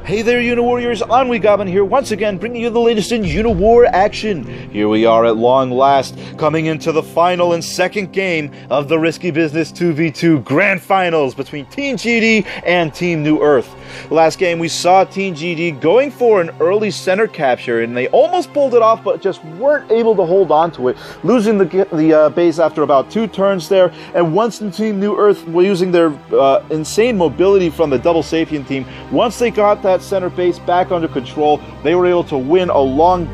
Hey there, Uni-Warriors, EnnuiGoblin here, once again bringing you the latest in Uni-War action. Here we are at long last, coming into the final and second game of the Risky Business 2v2 Grand Finals between Team GD and Team New Earth. Last game we saw Team GD going for an early center capture, and they almost pulled it off, but just weren't able to hold on to it, losing the base after about 2 turns there. And once the Team New Earth were using their insane mobility from the Double Sapien team, once they got that center base back under control, they were able to win a long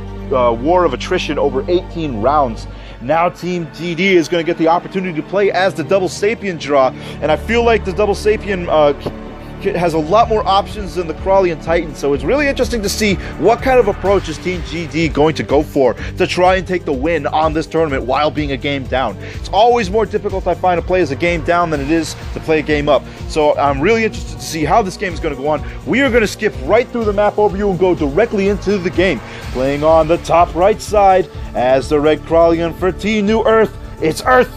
war of attrition over 18 rounds. Now Team GD is going to get the opportunity to play as the Double Sapien draw, and I feel like the Double Sapien has a lot more options than the Crawlian Titan, so it's really interesting to see what kind of approach is Team GD going to go for to try and take the win on this tournament while being a game down. It's always more difficult, I find, to play as a game down than it is to play a game up, so I'm really interested to see how this game is going to go on. We are going to skip right through the map overview and go directly into the game. Playing on the top right side as the red Crawlian for Team New Earth, it's Earth!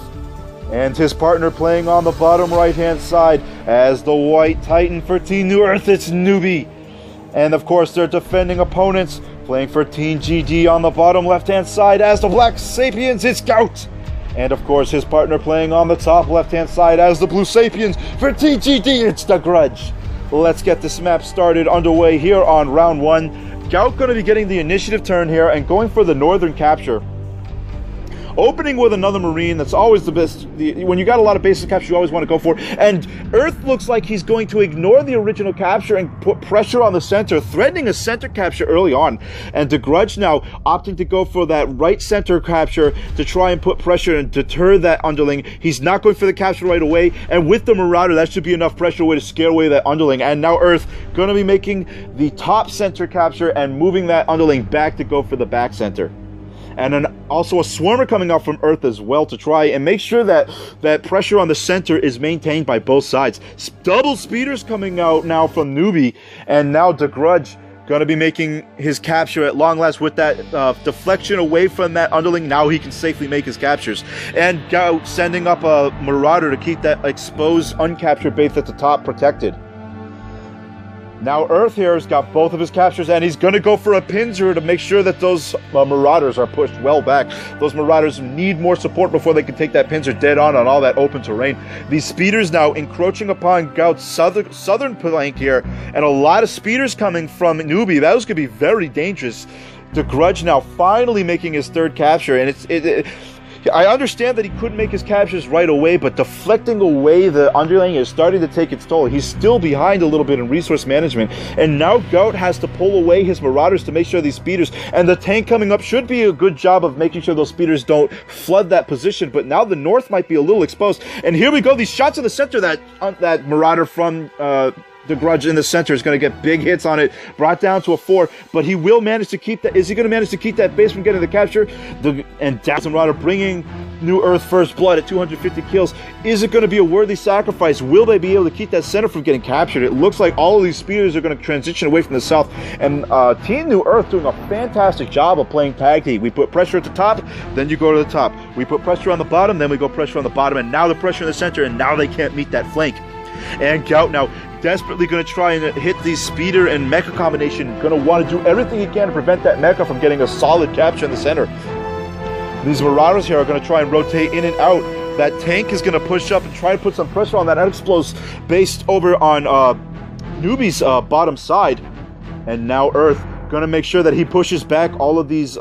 And his partner playing on the bottom right-hand side as the white Titan for Team New Earth, it's Newbie. And of course their defending opponents playing for Team GD on the bottom left-hand side as the black Sapiens, it's Gout. And of course his partner playing on the top left-hand side as the blue Sapiens for Team GD, it's the Grudge. Let's get this map started underway here on round 1. Gout going to be getting the initiative turn here and going for the northern capture. Opening with another Marine, that's always the best. When you got a lot of bases capture, you always want to go for. And Earth looks like he's going to ignore the original capture and put pressure on the center, threatening a center capture early on. And the Grudge now opting to go for that right center capture to try and put pressure and deter that underling. He's not going for the capture right away. And with the Marauder, that should be enough pressure away to scare away that underling. And now Earth going to be making the top center capture and moving that underling back to go for the back center. And then also a Swarmer coming out from Earth as well to try and make sure that that pressure on the center is maintained by both sides. Double Speeders coming out now from Newbie, and now the Grudge going to be making his capture at long last with that deflection away from that underling. Now he can safely make his captures. And Gout sending up a Marauder to keep that exposed uncaptured base at the top protected. Now Earth here has got both of his captures, and he's going to go for a Pincer to make sure that those Marauders are pushed well back. Those Marauders need more support before they can take that Pincer dead on all that open terrain. These Speeders now encroaching upon Gout's southern flank here, and a lot of Speeders coming from Newbie. That was going to be very dangerous. The Grudge now finally making his third capture, and I understand that he couldn't make his captures right away, but deflecting away the underling is starting to take its toll. He's still behind a little bit in resource management, and now Gout has to pull away his Marauders to make sure these Speeders, and the tank coming up should be a good job of making sure those Speeders don't flood that position, but now the north might be a little exposed. And here we go, these shots in the center, that Marauder from the Grudge in the center is going to get big hits on it, brought down to a 4, but he will manage to keep that. Is he going to manage to keep that base from getting the capture? And Dazzle Marauder bringing New Earth first blood at 250 kills. Is it going to be a worthy sacrifice? Will they be able to keep that center from getting captured? It looks like all of these Speeders are going to transition away from the south, and Team New Earth doing a fantastic job of playing tag team. We put pressure at the top, then you go to the top. We put pressure on the bottom, then we go pressure on the bottom, and now the pressure in the center, and now they can't meet that flank. And Gout now desperately going to try and hit the Speeder and Mecha combination, going to want to do everything he can to prevent that Mecha from getting a solid capture in the center. These Marauders here are going to try and rotate in and out. That tank is going to push up and try to put some pressure on that Unexplosive based over on Newbie's bottom side. And now Earth going to make sure that he pushes back all of these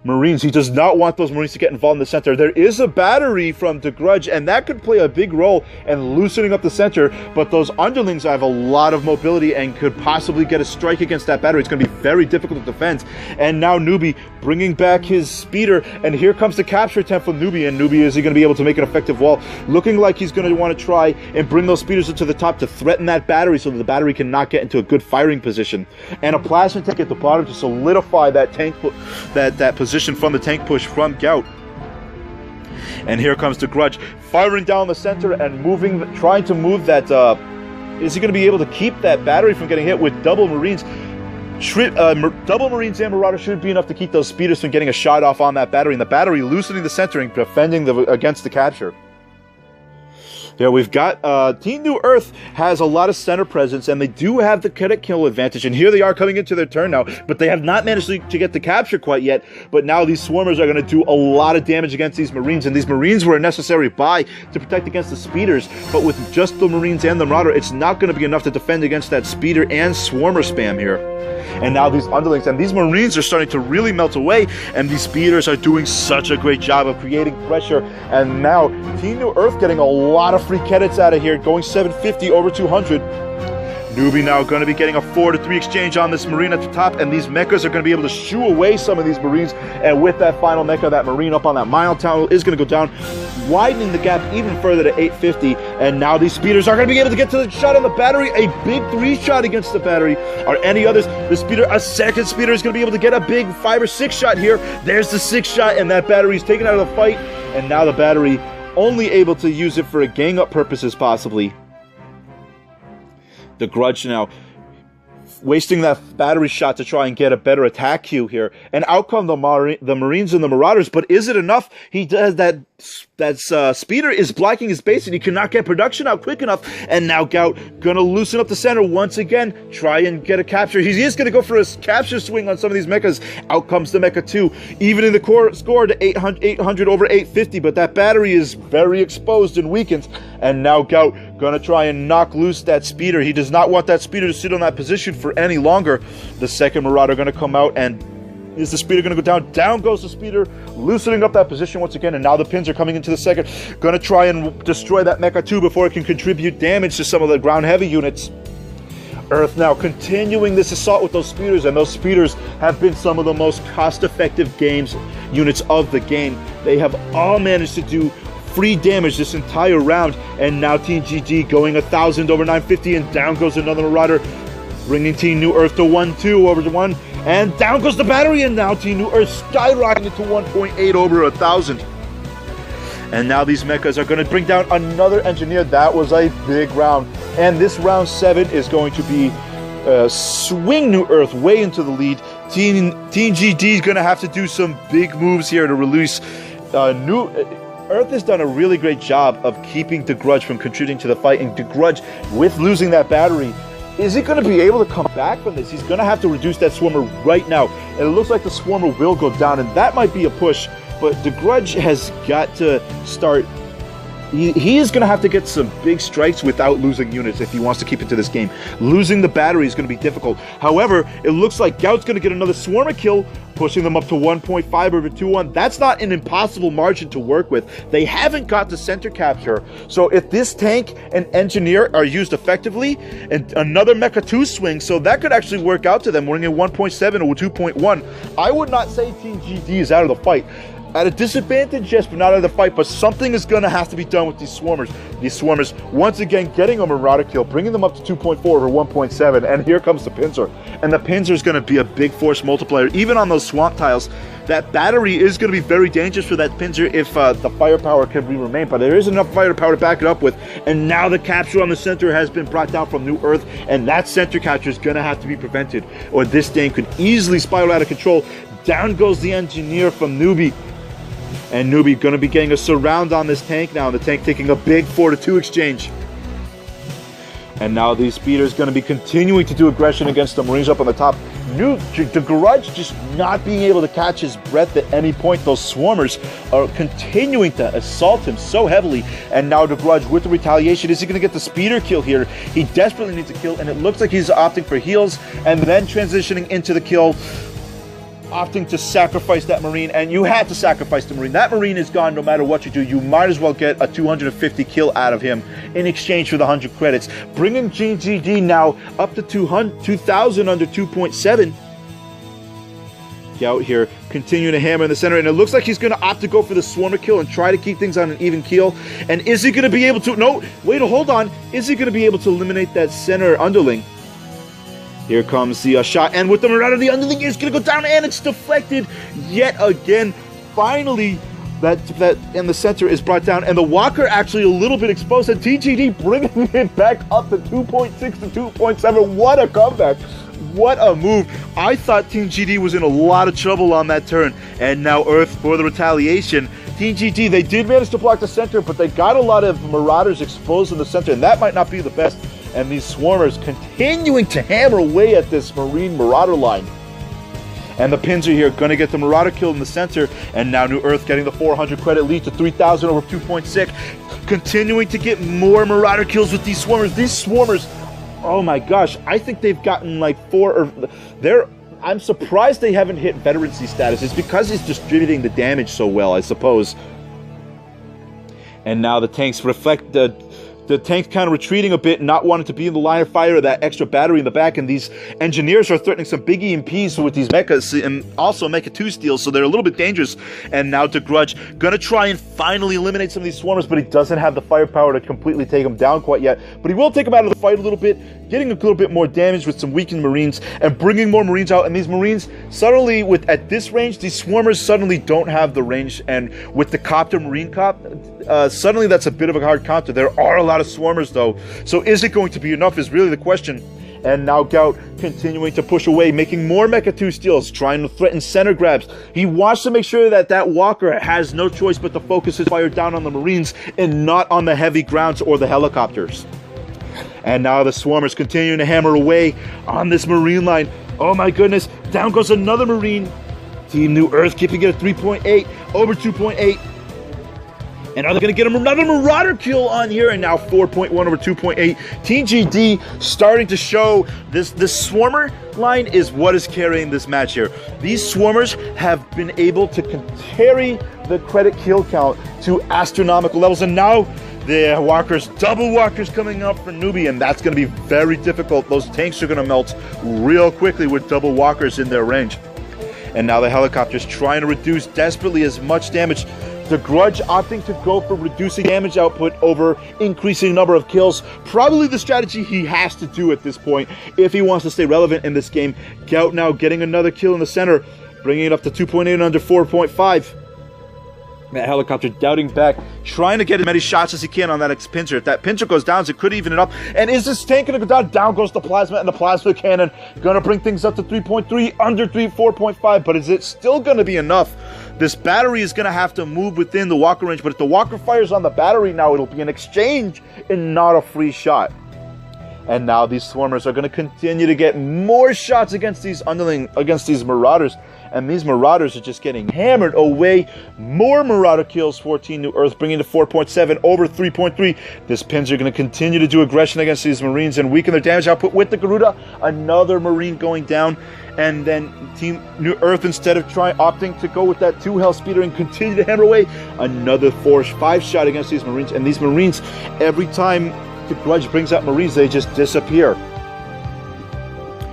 Marines. He does not want those Marines to get involved in the center. There is a battery from the Grudge, and that could play a big role in loosening up the center, but those underlings have a lot of mobility and could possibly get a strike against that battery. It's going to be very difficult to defend. And now Newbie bringing back his Speeder, and here comes the capture attempt from Newbie, and Newbie, is he going to be able to make an effective wall? Looking like he's going to want to try and bring those Speeders into the top to threaten that battery so that the battery cannot get into a good firing position. And a plasma tank at the bottom to solidify that tank, that position from the tank push from Gout. And here comes the Grudge firing down the center and trying to move that. Is he going to be able to keep that battery from getting hit with double Marines? Double Marines and Marauder should be enough to keep those Speeders from getting a shot off on that battery, and the battery loosening the center and defending against the capture. Yeah, we've got Team New Earth has a lot of center presence, and they do have the kinetic kill advantage. And here they are coming into their turn now, but they have not managed to get the capture quite yet. But now these swarmers are going to do a lot of damage against these Marines, and these Marines were a necessary buy to protect against the speeders. But with just the Marines and the Marauder, it's not going to be enough to defend against that speeder and swarmer spam here. And now these underlings and these Marines are starting to really melt away, and these speeders are doing such a great job of creating pressure. And now Team New Earth getting a lot of free credits out of here, going 750 over 200. Newbie now going to be getting a 4-to-3 exchange on this Marine at the top, and these mechas are going to be able to shoo away some of these Marines. And with that final mecha, that Marine up on that mile tower is going to go down, widening the gap even further to 850. And now these speeders are going to be able to get to the shot on the battery, a big 3-shot against the battery. Are any others? The speeder, a second speeder is going to be able to get a big 5 or 6 shot here. There's the 6-shot, and that battery is taken out of the fight. And now the battery only able to use it for a gang up purposes possibly. The Grudge now wasting that battery shot to try and get a better attack queue here. And out come the Marines and the Marauders, but is it enough? He does that speeder is blocking his base, and he cannot get production out quick enough. And now Gout gonna loosen up the center once again, try and get a capture. He is gonna go for a capture swing on some of these mechas. Out comes the Mecha 2, even in the core score to 800 over 850, but that battery is very exposed and weakened. And now Gout gonna try and knock loose that speeder. He does not want that speeder to sit on that position for any longer. The second Marauder gonna come out, and is the speeder going to go down? Down goes the speeder, loosening up that position once again, and now the pins are coming into the second. Going to try and destroy that Mecha 2 before it can contribute damage to some of the ground-heavy units. Earth now continuing this assault with those speeders, and those speeders have been some of the most cost-effective units of the game. They have all managed to do free damage this entire round, and now Team GG going 1,000 over 950, and down goes another Marauder, bringing Team New Earth to 1-2 over 1. And down goes the battery, and now Team New Earth skyrocketing to 1.8 over 1,000. And now these mechas are going to bring down another engineer. That was a big round. And this round 7 is going to be swing New Earth way into the lead. Team GD is going to have to do some big moves here to release Earth has done a really great job of keeping the Grudge from contributing to the fight. And the Grudge, with losing that battery, is he going to be able to come back from this? He's going to have to reduce that Swarmer right now. And it looks like the Swarmer will go down, and that might be a push. But the Grudge has got to start. He is going to have to get some big strikes without losing units if he wants to keep it to this game. Losing the battery is going to be difficult. However, it looks like Gout's going to get another Swarmer kill, pushing them up to 1.5 over 2-1. That's not an impossible margin to work with. They haven't got the center capture. So if this tank and engineer are used effectively, and another Mecha 2 swing, so that could actually work out to them, winning at 1.7 or 2.1. I would not say Team GD is out of the fight. At a disadvantage, yes, but not out of the fight. But something is going to have to be done with these Swarmers. These Swarmers, once again, getting a Marauder kill, bringing them up to 2.4 over 1.7. And here comes the Pincer. And the Pincer is going to be a big force multiplier, even on those swamp tiles. That battery is going to be very dangerous for that Pincer if the firepower can remain. But there is enough firepower to back it up with. And now the capture on the center has been brought down from New Earth. And that center capture is going to have to be prevented, or this thing could easily spiral out of control. Down goes the engineer from Newbie. And Newbie going to be getting a surround on this tank now. The tank taking a big 4-to-2 exchange. And now these speeders going to be continuing to do aggression against the Marines up on the top. The Grudge just not being able to catch his breath at any point. Those Swarmers are continuing to assault him so heavily. And now the Grudge with the retaliation. Is he going to get the speeder kill here? He desperately needs a kill, and it looks like he's opting for heals and then transitioning into the kill, opting to sacrifice that Marine. And you had to sacrifice the Marine. That Marine is gone no matter what you do. You might as well get a 250 kill out of him in exchange for the 100 credits. Bringing GGD now up to 2,000 under 2.7. Gout here continuing to hammer in the center, and it looks like he's going to opt to go for the Swarmer kill and try to keep things on an even keel. And is he going to be able to? No, wait, hold on. Is he going to be able to eliminate that center underling? Here comes the shot, and with the Marauder, the underling is going to go down, and it's deflected yet again. Finally, that in the center is brought down, and the Walker actually a little bit exposed, and TGD bringing it back up to 2.6 to 2.7. What a comeback. What a move. I thought Team GD was in a lot of trouble on that turn, and now Earth, for the retaliation, TGT, they did manage to block the center, but they got a lot of Marauders exposed in the center, and that might not be the best. And these Swarmers continuing to hammer away at this Marine Marauder line. And the Pins are here, going to get the Marauder kill in the center, and now New Earth getting the 400 credit lead to 3,000 over 2.6. Continuing to get more Marauder kills with these Swarmers. These Swarmers, oh my gosh, I think they've gotten like 4 or... I'm surprised they haven't hit veterancy status. It's because he's distributing the damage so well, I suppose. And now the tanks reflect the tank's kind of retreating a bit, not wanting to be in the line of fire of that extra battery in the back, and these engineers are threatening some big EMPs with these mechas, and also Mecha 2 steals, so they're a little bit dangerous. And now DeGrudge gonna try and finally eliminate some of these Swarmers, but he doesn't have the firepower to completely take them down quite yet. But he will take them out of the fight a little bit, getting a little bit more damage with some weakened Marines, and bringing more Marines out. And these Marines, suddenly, at this range, these Swarmers suddenly don't have the range, and with the Copter Marine Cop, suddenly that's a bit of a hard counter. There are a lot of Swarmers though, so is it going to be enough is really the question. And now Gout continuing to push away, making more Mecha 2 steals, trying to threaten center grabs. He wants to make sure that that Walker has no choice but to focus his fire down on the Marines and not on the heavy grounds or the helicopters. And now the Swarmers continuing to hammer away on this Marine line. Oh my goodness, down goes another Marine. Team New Earth keeping it at 3.8 over 2.8. And are they going to get him another Marauder kill on here? And now 4.1 over 2.8. TGD starting to show this Swarmer line is what is carrying this match here. These Swarmers have been able to carry the credit kill count to astronomical levels. And now the Walkers, double Walkers coming up for Newbie, and that's going to be very difficult. Those tanks are going to melt real quickly with double Walkers in their range. And now the helicopters trying to reduce desperately as much damage. DeGrudge opting to go for reducing damage output over increasing number of kills. Probably the strategy he has to do at this point if he wants to stay relevant in this game. Gout now getting another kill in the center, bringing it up to 2.8 and under 4.5. That helicopter doubting back, trying to get as many shots as he can on that pincer. If that pincer goes down, it could even it up. And is this tank going to go down? Down goes the plasma, and the plasma cannon going to bring things up to 3.3, under 4.5. But is it still going to be enough? This battery is going to have to move within the Walker range. But if the Walker fires on the battery now, it'll be an exchange and not a free shot. And now these Swarmers are going to continue to get more shots against these Marauders. And these Marauders are just getting hammered away. More Marauder kills, 14 New Earth, bringing to 4.7 over 3.3. This Pins are going to continue to do aggression against these Marines and weaken their damage output with the Garuda. Another Marine going down. And then Team New Earth, instead of opting to go with that 2 Hell Speeder and continue to hammer away, another 4-5 shot against these Marines. And these Marines, every time DeGrudge brings out Marines, they just disappear.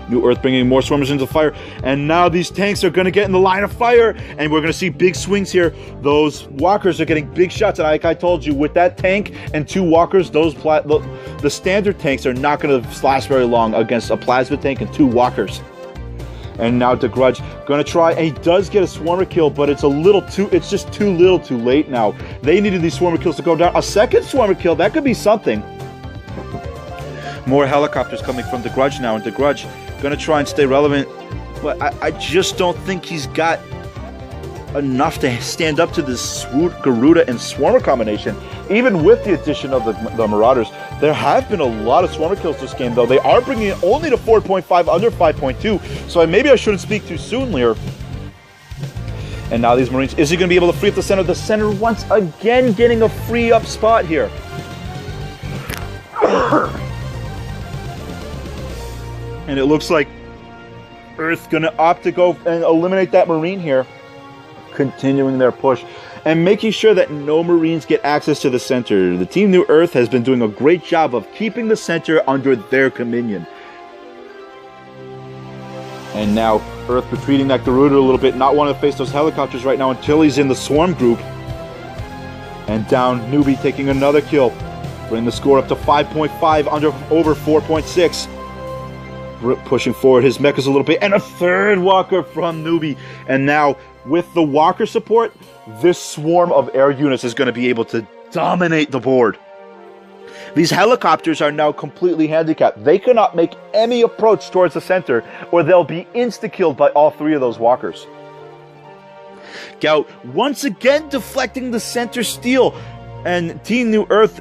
New Earth bringing more Swarmers into the fire, and now these tanks are going to get in the line of fire, and we're going to see big swings here. Those Walkers are getting big shots, and like I told you, with that tank and 2 Walkers, the standard tanks are not going to last very long against a plasma tank and 2 Walkers. And now DeGrudge going to try, and he does get a Swarmer kill, but it's just too little too late now. They needed these Swarmer kills to go down. A second Swarmer kill, that could be something. More helicopters coming from DeGrudge now, and DeGrudge going to try and stay relevant, but I just don't think he's got enough to stand up to this Swoot, Garuda, and Swarmer combination. Even with the addition of the Marauders, there have been a lot of Swarmer kills this game, though. They are bringing it only to 4.5, under 5.2, so maybe I shouldn't speak too soon here. And now these Marines, is he going to be able to free up the center? The center once again getting a free up spot here. And it looks like Earth's going to opt to go and eliminate that Marine here. Continuing their push and making sure that no Marines get access to the center. The Team New Earth has been doing a great job of keeping the center under their dominion. And now Earth retreating that Garuda a little bit, not wanting to face those helicopters right now until he's in the swarm group. And down Newbie taking another kill. Bring the score up to 5.5 over 4.6. Pushing forward his mechas a little bit, and a third Walker from Newbie. And now with the Walker support, this swarm of air units is going to be able to dominate the board. These helicopters are now completely handicapped. They cannot make any approach towards the center, or they'll be insta-killed by all 3 of those Walkers. Gout once again deflecting the center steal, and Team New Earth,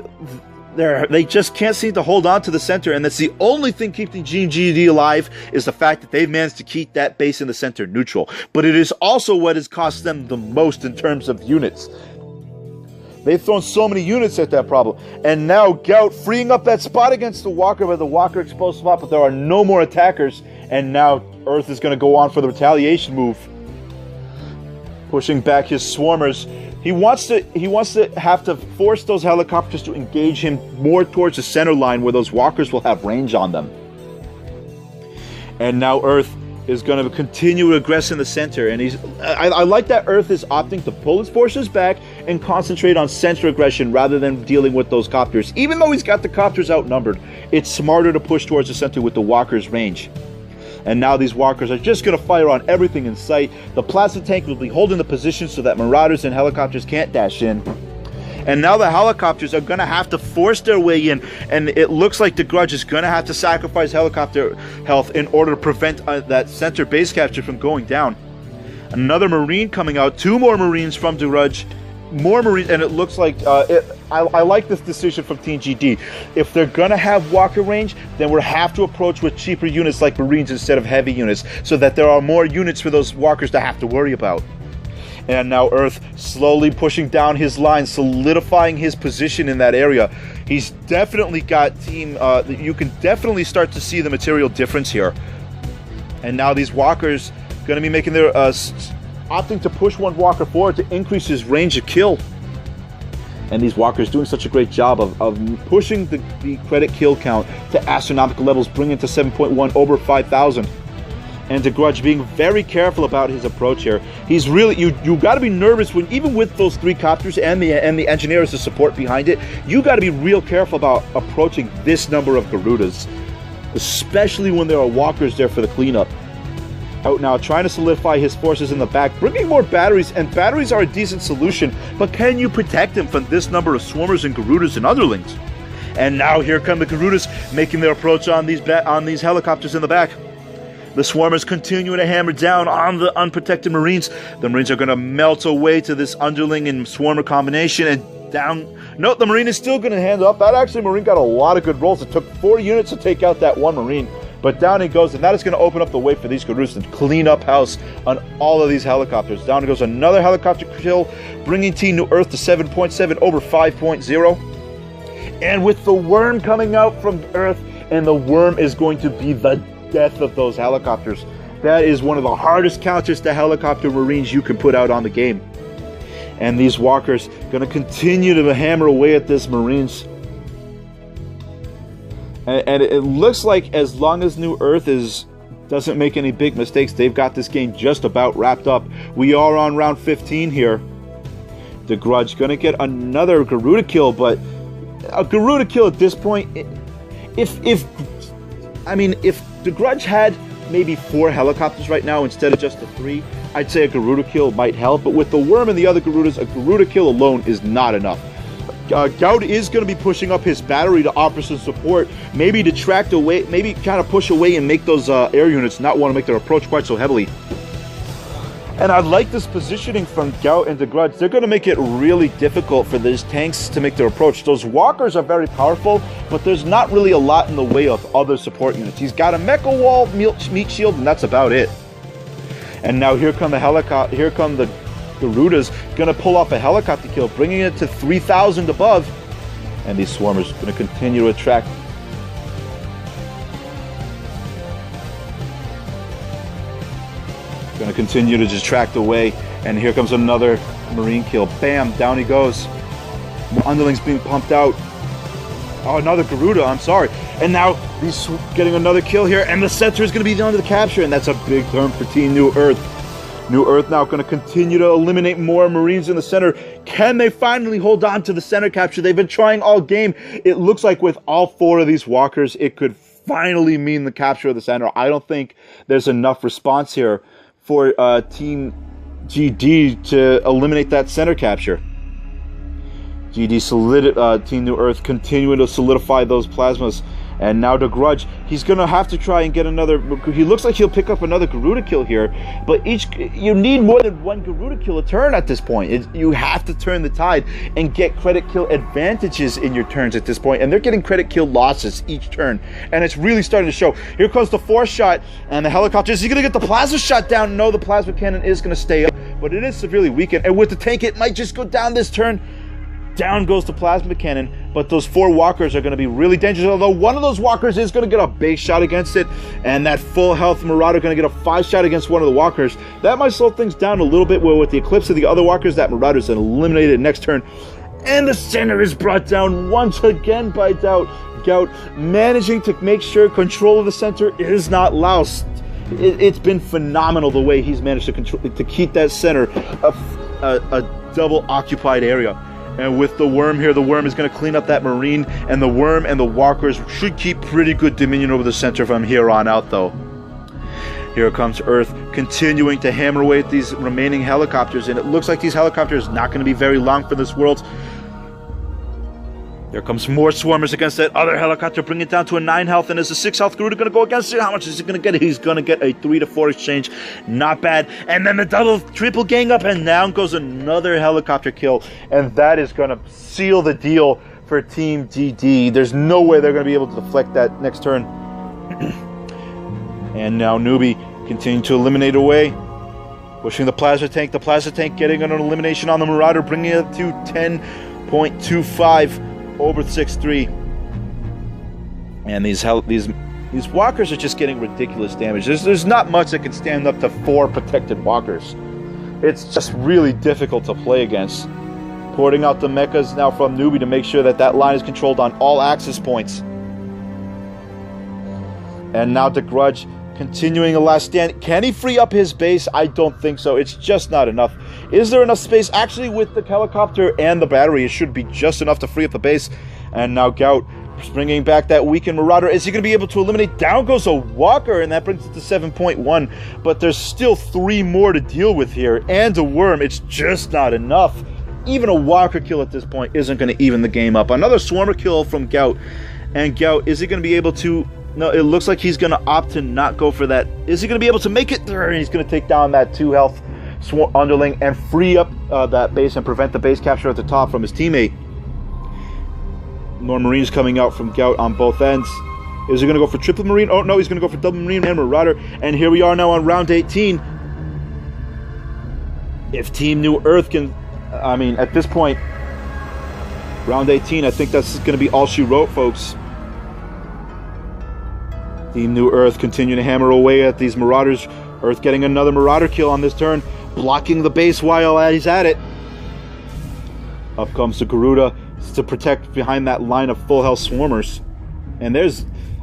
they just can't seem to hold on to the center, and that's the only thing keeping Team GD alive, is the fact that they've managed to keep that base in the center neutral. But it is also what has cost them the most in terms of units. They've thrown so many units at that problem. And now Gout freeing up that spot against the Walker, with the Walker exposed spot, but there are no more attackers. And now Earth is going to go on for the retaliation move, pushing back his swarmers. He wants to have to force those helicopters to engage him more towards the center line, where those Walkers will have range on them. And now Earth is going to continue to aggress in the center, and I like that Earth is opting to pull his forces back and concentrate on center aggression rather than dealing with those copters. Even though he's got the copters outnumbered, it's smarter to push towards the center with the Walker's range. And now these Walkers are just going to fire on everything in sight. The plasma tank will be holding the position so that Marauders and helicopters can't dash in. And now the helicopters are going to have to force their way in, and it looks like the Grudge is going to have to sacrifice helicopter health in order to prevent that center base capture from going down. Another Marine coming out, 2 more Marines from the Grudge, more Marines, and it looks like, I like this decision from Team GD. If they're going to have Walker range, then we'll have to approach with cheaper units like Marines instead of heavy units, so that there are more units for those Walkers to have to worry about. And now Earth slowly pushing down his line, solidifying his position in that area. He's definitely got team, you can definitely start to see the material difference here. And now these Walkers going to be making their, opting to push one Walker forward to increase his range of kill. And these Walkers doing such a great job of pushing the credit kill count to astronomical levels, bringing it to 7.1, over 5,000. And the Grudge being very careful about his approach here. He's really, you got to be nervous when, even with those 3 copters and the engineers to support behind it, you got to be real careful about approaching this number of Garudas, especially when there are Walkers there for the cleanup. Out now, trying to solidify his forces in the back, bringing more batteries, and batteries are a decent solution, but can you protect him from this number of Swarmers and Garudas and Underlings? And now here come the Garudas making their approach on these helicopters in the back. The Swarmers continue to hammer down on the unprotected Marines. The Marines are going to melt away to this Underling and Swarmer combination, and down. No, the Marine is still going to hand up. That actually, Marine got a lot of good rolls. It took 4 units to take out that 1 Marine. But down he goes, and that is going to open up the way for these Garudas to clean up house on all of these helicopters. Down goes another helicopter kill, bringing Team New Earth to 7.7, over 5.0. And with the worm coming out from Earth, and the worm is going to be the death of those helicopters. That is one of the hardest counters to helicopter Marines you can put out on the game. And these Walkers going to continue to hammer away at this Marines. And it looks like as long as New Earth doesn't make any big mistakes, they've got this game just about wrapped up. We are on round 15 here. The Grudge going to get another Garuda kill, but a Garuda kill at this point, if the Grudge had maybe 4 helicopters right now instead of just the 3, I'd say a Garuda kill might help, but with the Worm and the other Garudas, a Garuda kill alone is not enough. Gout is going to be pushing up his battery to offer some support, maybe detract away, maybe kind of push away and make those air units not want to make their approach quite so heavily. And I like this positioning from Gout and the Grudge. They're going to make it really difficult for these tanks to make their approach. Those Walkers are very powerful, but there's not really a lot in the way of other support units. He's got a Mecha Wall, Meat Shield, and that's about it. And now here come the helicopter. Here come the Garudas, going to pull off a helicopter kill, bringing it to 3,000 above. And these Swarmers going to continue to attract. Going to continue to detract away, and here comes another Marine kill. Bam, down he goes. Underlings being pumped out. Oh, another Garuda, I'm sorry. And now he's getting another kill here, and the center is going to be under the capture, and that's a big turn for Team New Earth. New Earth now going to continue to eliminate more Marines in the center. Can they finally hold on to the center capture? They've been trying all game. It looks like with all 4 of these Walkers, it could finally mean the capture of the center. I don't think there's enough response here for Team GD to eliminate that center capture. GD Team New Earth continuing to solidify those plasmas. And now the Grudge, he's going to have to try and get another. He looks like he'll pick up another Garuda kill here, but you need more than one Garuda kill a turn at this point. You have to turn the tide and get credit kill advantages in your turns at this point, and they're getting credit kill losses each turn, and it's really starting to show. Here comes the force shot, and the helicopter. Is he going to get the plasma shot down? No, the plasma cannon is going to stay up, but it is severely weakened, and with the tank, it might just go down this turn. Down goes the plasma cannon, but those 4 walkers are going to be really dangerous, although one of those walkers is going to get a base shot against it, and that full health Marauder going to get a 5 shot against one of the walkers. That might slow things down a little bit, where with the eclipse of the other walkers, that Marauder's eliminated next turn. And the center is brought down once again by Gout, managing to make sure control of the center is not lost. It's been phenomenal the way he's managed to keep that center a double occupied area. And with the Worm here, the Worm is going to clean up that Marine, and the Worm and the walkers should keep pretty good dominion over the center from here on out, though. Here comes Earth, continuing to hammer away at these remaining helicopters, and it looks like these helicopters are not going to be very long for this world. There comes more swarmers against that other helicopter, bring it down to a 9 health, and is a 6 health Garuda going to go against it? How much is he going to get? He's going to get a 3 to 4 exchange. Not bad. And then the triple gang up, and down goes another helicopter kill, and that is going to seal the deal for Team GD. There's no way they're going to be able to deflect that next turn. And now Newbie continuing to eliminate away, pushing the plasma tank. The plasma tank getting an elimination on the Marauder, bringing it to 10.25. over 6-3, and these walkers are just getting ridiculous damage. There's not much that can stand up to 4 protected walkers. It's just really difficult to play against. Porting out the mechas now from Newbie to make sure that line is controlled on all access points. And now the Grudge continuing a last stand. Can he free up his base? I don't think so. It's just not enough. Is there enough space? Actually, with the helicopter and the battery, it should be just enough to free up the base. And now Gout bringing back that weakened Marauder. Is he going to be able to eliminate? Down goes a walker, and that brings it to 7.1. But there's still 3 more to deal with here. And a Worm. It's just not enough. Even a walker kill at this point isn't going to even the game up. Another swarmer kill from Gout. And Gout, is he going to be able to... No, it looks like he's going to opt to not go for that. Is he going to be able to make it? And he's going to take down that 2 health underling and free up that base and prevent the base capture at the top from his teammate. More Marines coming out from Gout on both ends. Is he going to go for triple Marine? Oh, no, he's going to go for double Marine and Marauder. And here we are now on round 18. If Team New Earth can... I mean, at this point, round 18, I think that's going to be all she wrote, folks. Team New Earth continue to hammer away at these Marauders. Earth getting another Marauder kill on this turn, blocking the base while he's at it. Up comes the Garuda to protect behind that line of full health swarmers. And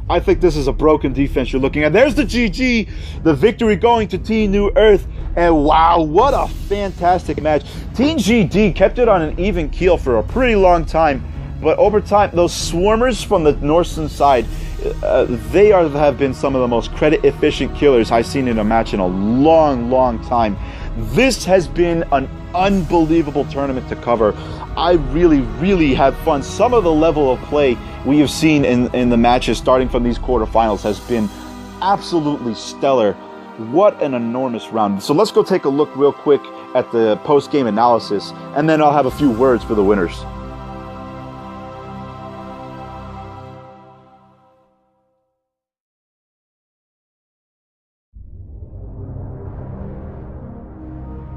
I think this is a broken defense you're looking at. There's the GG, the victory going to Team New Earth. And wow, what a fantastic match. Team GD kept it on an even keel for a pretty long time. But over time, those swarmers from the Northern side, they have been some of the most credit-efficient killers I've seen in a match in a long, long time. This has been an unbelievable tournament to cover. I really, really had fun. Some of the level of play we have seen in the matches starting from these quarterfinals has been absolutely stellar. What an enormous round. So let's go take a look real quick at the post-game analysis, and then I'll have a few words for the winners.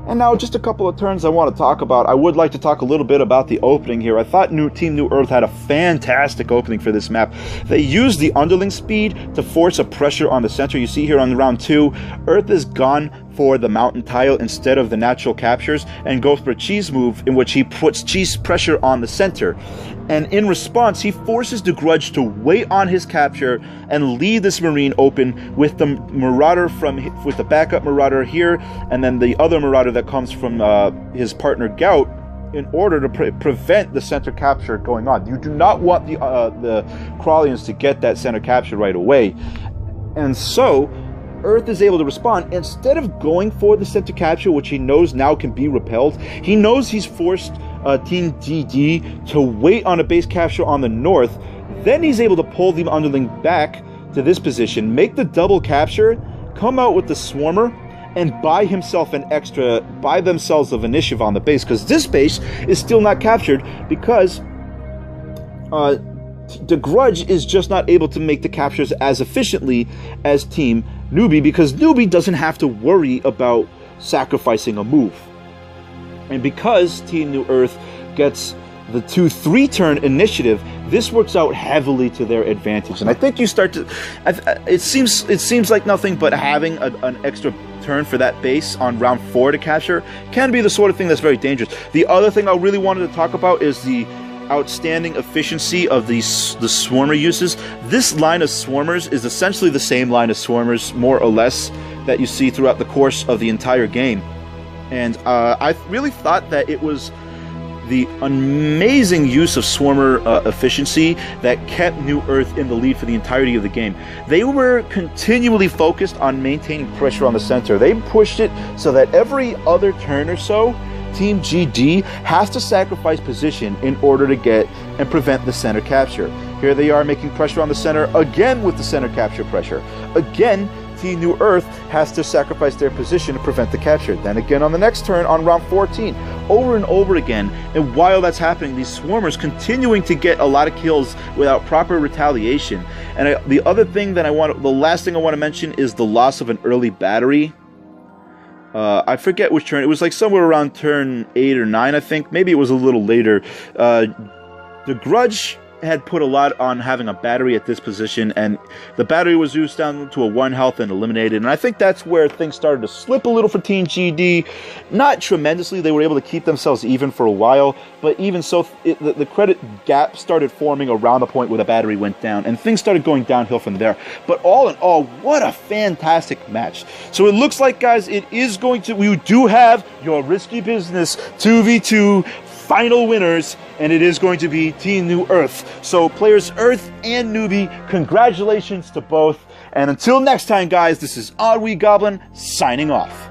And now just a couple of turns I want to talk about. I would like to talk a little bit about the opening here. I thought Team New Earth had a fantastic opening for this map. They used the underling speed to force a pressure on the center. You see here on round 2, Earth is gone for the mountain tile instead of the natural captures and goes for a cheese move in which he puts cheese pressure on the center. And in response, he forces the Grudge to wait on his capture and leave this Marine open with the Marauder with the backup Marauder here, and then the other Marauder that comes from his partner Gout, in order to prevent the center capture going on. You do not want the Crawlians to get that center capture right away. And so Earth is able to respond. Instead of going for the center capture, which he knows now can be repelled, he knows he's forced Team GD to wait on a base capture on the north. Then he's able to pull the underling back to this position, make the double capture, come out with the Swarmer, and buy themselves of initiative on the base, because this base is still not captured because the Grudge is just not able to make the captures as efficiently as Team Newbie, because Newbie doesn't have to worry about sacrificing a move. And because Team New Earth gets the 2-3 turn initiative, this works out heavily to their advantage. And I think you start to, it seems like nothing, but having an extra turn for that base on round 4 to capture can be the sort of thing that's very dangerous. The other thing I really wanted to talk about is the outstanding efficiency of the Swarmer uses. This line of Swarmers is essentially the same line of Swarmers, more or less, that you see throughout the course of the entire game. And I really thought that it was the amazing use of Swarmer efficiency that kept New Earth in the lead for the entirety of the game. They were continually focused on maintaining pressure on the center. They pushed it so that every other turn or so, Team GD has to sacrifice position in order to get and prevent the center capture. Here they are making pressure on the center again with the center capture pressure. Again, Team New Earth has to sacrifice their position to prevent the capture. Then again on the next turn on round 14. Over and over again. And while that's happening, these Swarmers continuing to get a lot of kills without proper retaliation. And the last thing I want to mention is the loss of an early battery. I forget which turn. It was like somewhere around turn 8 or 9, I think. Maybe it was a little later. The Grudge had put a lot on having a battery at this position, and the battery was reduced down to a 1 health and eliminated. And I think that's where things started to slip a little for Team GD. Not tremendously. They were able to keep themselves even for a while, but even so, the credit gap started forming around the point where the battery went down, and things started going downhill from there. But all in all, what a fantastic match. So it looks like, guys, we do have your Risky Business 2v2 final winners, and it is going to be Team New Earth. So players Earth and Newbie, congratulations to both. And until next time, guys, this is EnnuiGoblin signing off.